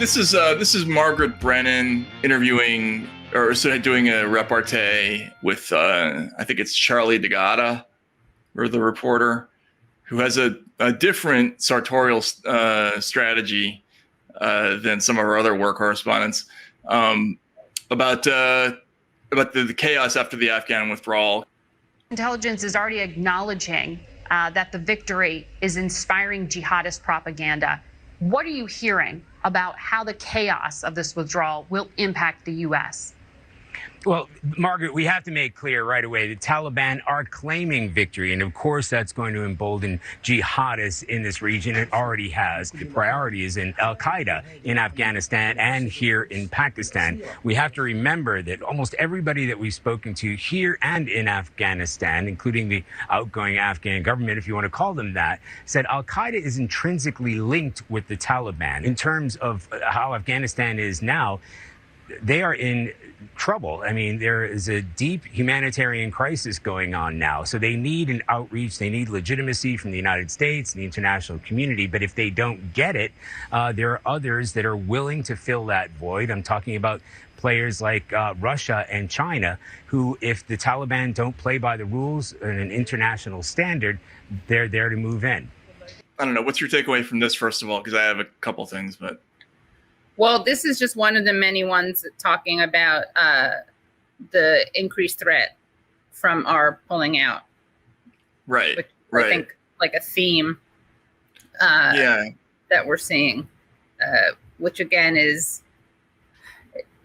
This is Margaret Brennan interviewing or sort of doing a repartee with I think it's Charlie DeGatta, or the reporter, who has a different sartorial strategy than some of our other war correspondents about the chaos after the Afghan withdrawal. Intelligence is already acknowledging that the victory is inspiring jihadist propaganda. What are you hearing about how the chaos of this withdrawal will impact the U.S.? Well, Margaret, we have to make clear right away the Taliban are claiming victory. And of course, that's going to embolden jihadists in this region. It already has. The priority is in al-Qaeda in Afghanistan and here in Pakistan. We have to remember that almost everybody that we've spoken to here and in Afghanistan, including the outgoing Afghan government, if you want to call them that, said al-Qaeda is intrinsically linked with the Taliban. In terms of how Afghanistan is now, they are in trouble. I mean, there is a deep humanitarian crisis going on now. So they need an outreach. They need legitimacy from the United States and the international community. But if they don't get it, there are others that are willing to fill that void. I'm talking about players like Russia and China, who, if the Taliban don't play by the rules and an international standard, they're there to move in. I don't know. What's your takeaway from this, first of all? Because I have a couple things, but... Well, this is just one of the many ones talking about the increased threat from our pulling out. Right. Which right. I think like a theme that we're seeing, which again is,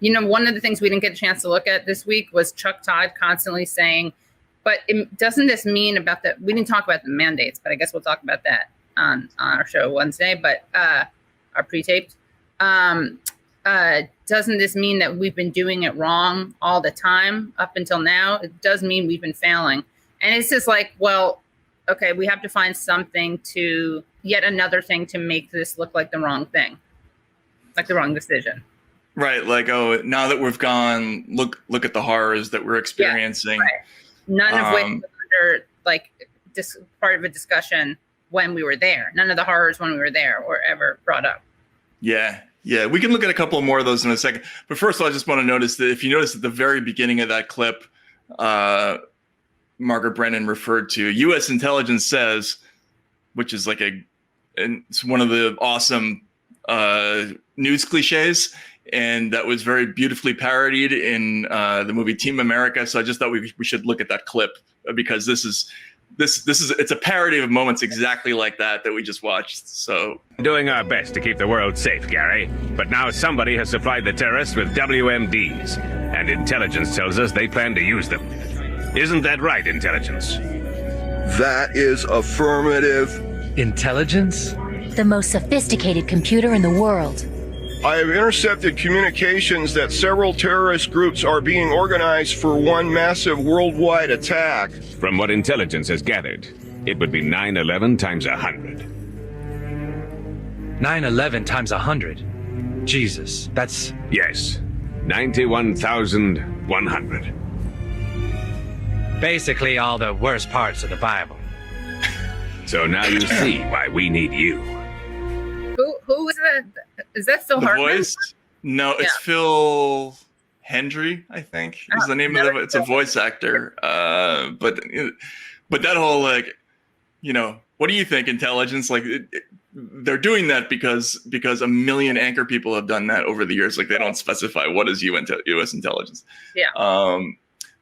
one of the things we didn't get a chance to look at this week was Chuck Todd constantly saying, but doesn't this mean about that? We didn't talk about the mandates, but I guess we'll talk about that on our show Wednesday, but our pre-taped. Doesn't this mean that we've been doing it wrong all the time up until now? It does mean we've been failing. And it's just like, well, okay, we have to find yet another thing to make this look like the wrong thing, like the wrong decision. Right. Like, oh, now that we've gone, look at the horrors that we're experiencing. Yeah, right. None of which was under part of a discussion when we were there. None of the horrors when we were there were ever brought up. Yeah. We can look at a couple more of those in a second. But first of all, I just want to notice that if you notice at the very beginning of that clip, Margaret Brennan referred to U.S. intelligence says, which is like it's one of the awesome news cliches. And that was very beautifully parodied in the movie Team America. So I just thought we should look at that clip because it's a parody of moments exactly like that we just watched. So doing our best to keep the world safe, Gary. But now somebody has supplied the terrorists with WMDs, and intelligence tells us they plan to use them. Isn't that right, intelligence? That is affirmative. Intelligence? The most sophisticated computer in the world. I have intercepted communications that several terrorist groups are being organized for one massive worldwide attack. From what intelligence has gathered, it would be 9/11 times 100. 9/11 times 100? Jesus, that's... Yes, 91,100. Basically all the worst parts of the Bible. So now you see why we need you. Who is that? Is that Phil Hartman? Voice? No, it's Phil Hendry, I think is the name of it. It's a voice actor. But that whole what do you think, intelligence? Like they're doing that because a million anchor people have done that over the years. Like they don't specify what is U.S. intelligence. Yeah.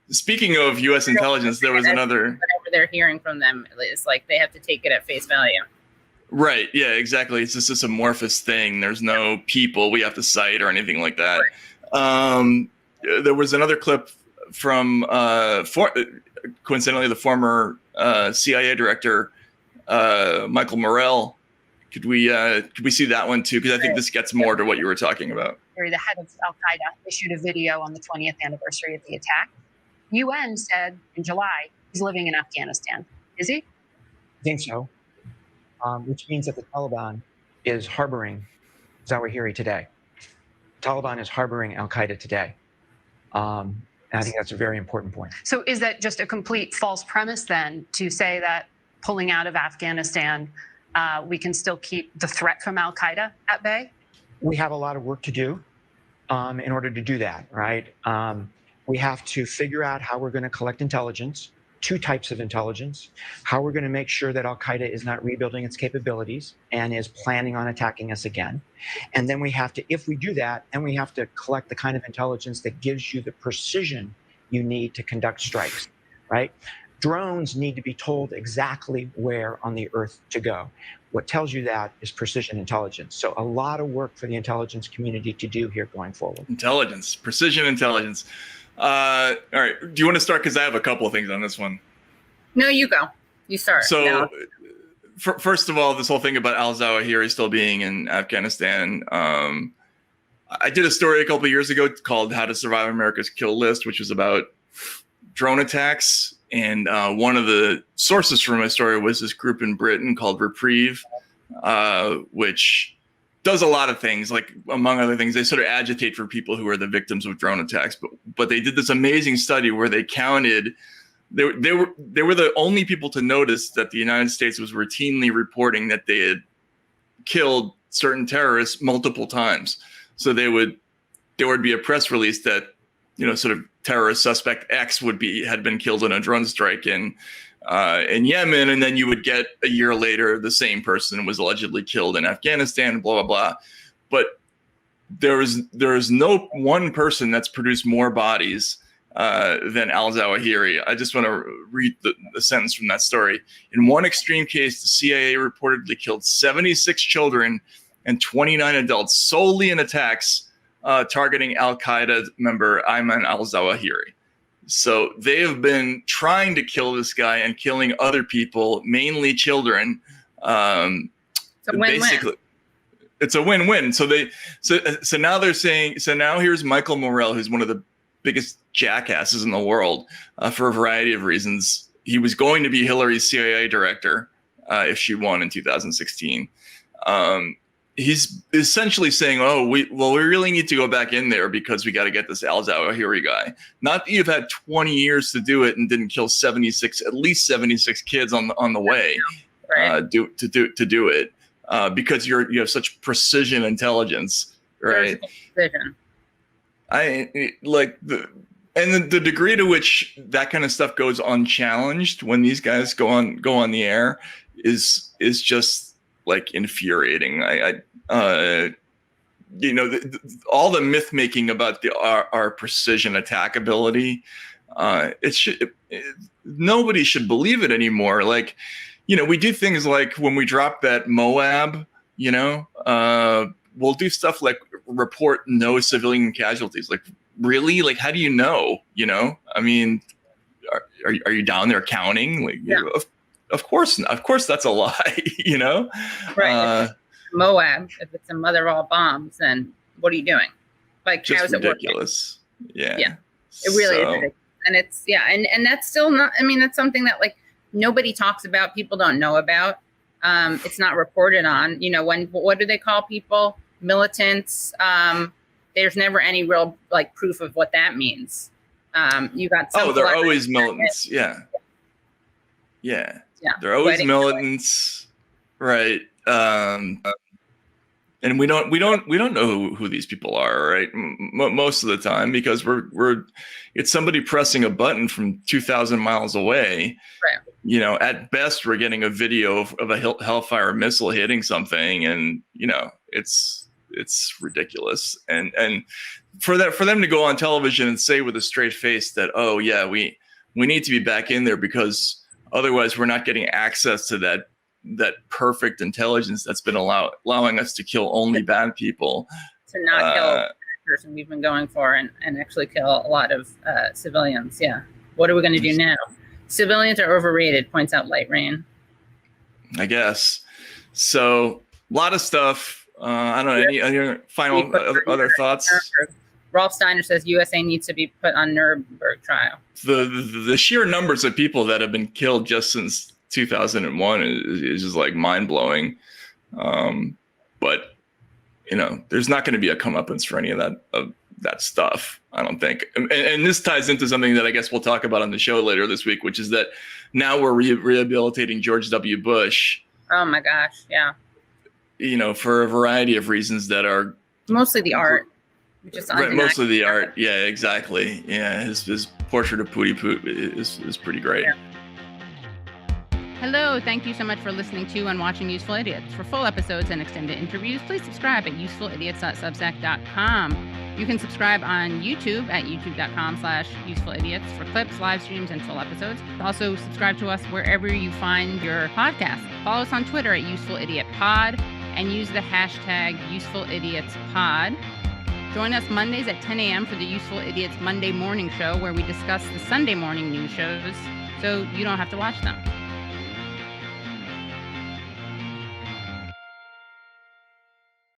Speaking of U.S. intelligence, there was another. Whatever they're hearing from them is like they have to take it at face value. Right. Yeah, exactly. It's just this amorphous thing. There's no people we have to cite or anything like that. Right. There was another clip from, coincidentally, the former CIA director, Michael Morrell. Could we see that one too? Because I think this gets more to what you were talking about. The head of al-Qaeda issued a video on the 20th anniversary of the attack. UN said in July he's living in Afghanistan. Is he? I think so. Which means that the Taliban is harboring Zawahiri today. The Taliban is harboring al-Qaeda today. And I think that's a very important point. So is that just a complete false premise then to say that pulling out of Afghanistan, we can still keep the threat from al-Qaeda at bay? we have a lot of work to do in order to do that, right? We have to figure out how we're going to collect intelligence, two types of intelligence, how we're going to make sure that Al-Qaeda is not rebuilding its capabilities and is planning on attacking us again. And then we have to, if we do that, then we have to collect the kind of intelligence that gives you the precision you need to conduct strikes, right? Drones need to be told exactly where on the earth to go. What tells you that is precision intelligence. So a lot of work for the intelligence community to do here going forward. Intelligence, precision intelligence. All right. Do you want to start? Because I have a couple of things on this one. No, you go. You start. So, first of all, this whole thing about al-Zawahiri still being in Afghanistan. I did a story a couple of years ago called "How to Survive America's Kill List," which was about drone attacks. And one of the sources for my story was this group in Britain called Reprieve, which does a lot of things. Like, among other things, they sort of agitate for people who are the victims of drone attacks. But they did this amazing study where they counted. They were the only people to notice that the United States was routinely reporting that they had killed certain terrorists multiple times. So there would be a press release that, sort of terrorist suspect X had been killed in a drone strike in Yemen, and then you would get a year later the same person was allegedly killed in Afghanistan, blah blah blah. But there is no one person that's produced more bodies than al-Zawahiri. I just want to read the sentence from that story. In one extreme case, the CIA reportedly killed 76 children and 29 adults solely in attacks targeting Al-Qaeda member Ayman al-Zawahiri. So they have been trying to kill this guy and killing other people, mainly children. It's a win-win. Basically, it's a win-win. So now they're saying. So now here's Michael Morell, who's one of the biggest jackasses in the world for a variety of reasons. He was going to be Hillary's CIA director if she won in 2016. He's essentially saying, we really need to go back in there because we got to get this al-Zawahiri guy. Not that you've had 20 years to do it and didn't kill at least 76 kids on the way to do it because you have such precision intelligence, right? Precision. The degree to which that kind of stuff goes unchallenged when these guys go on the air is just like infuriating. All the myth making about our precision attack ability, nobody should believe it anymore. Like, we do things like when we drop that Moab, we'll do stuff like report no civilian casualties. Like, really? Like, how do you know? I mean, are you down there counting? Like, yeah. Of course that's a lie, Right. Moab, if it's a mother of all bombs, then what are you doing? Like, just how's ridiculous. It working? Yeah. It really is ridiculous. And it's, and that's still not, that's something that, like, nobody talks about, people don't know about. It's not reported on. What do they call people? Militants. There's never any real, like, proof of what that means. You got some they're always militants. Yeah. They're always militants, right? And we don't know who these people are, right? Most of the time, because it's somebody pressing a button from 2,000 miles away. Right. At best, we're getting a video of a Hellfire missile hitting something, and it's ridiculous. And for them to go on television and say with a straight face that, we need to be back in there because otherwise we're not getting access to that perfect intelligence that's been allowing us to kill only bad people. To not kill the person we've been going for and actually kill a lot of civilians. Yeah. What are we going to do now? Civilians are overrated, points out Light Rain. I guess. So, a lot of stuff. I don't know. Any final other thoughts? Rolf Steiner says USA needs to be put on Nuremberg trial. The sheer numbers of people that have been killed just since 2001 is just like mind blowing. But there's not going to be a comeuppance for any of that stuff, I don't think. And this ties into something that I guess we'll talk about on the show later this week, which is that now we're rehabilitating George W. Bush. Oh my gosh, yeah. For a variety of reasons that are Mostly the art. Just right, mostly the art. Yeah, exactly. Yeah, his portrait of Pootie Poot is pretty great. Yeah. Hello, thank you so much for listening to and watching Useful Idiots. For full episodes and extended interviews, please subscribe at usefulidiots.substack.com. You can subscribe on YouTube at youtube.com/usefulidiots for clips, live streams, and full episodes. Also, subscribe to us wherever you find your podcast. Follow us on Twitter at UsefulIdiotPod and use the hashtag UsefulIdiotsPod. Join us Mondays at 10 a.m. for the Useful Idiots Monday Morning Show, where we discuss the Sunday morning news shows so you don't have to watch them.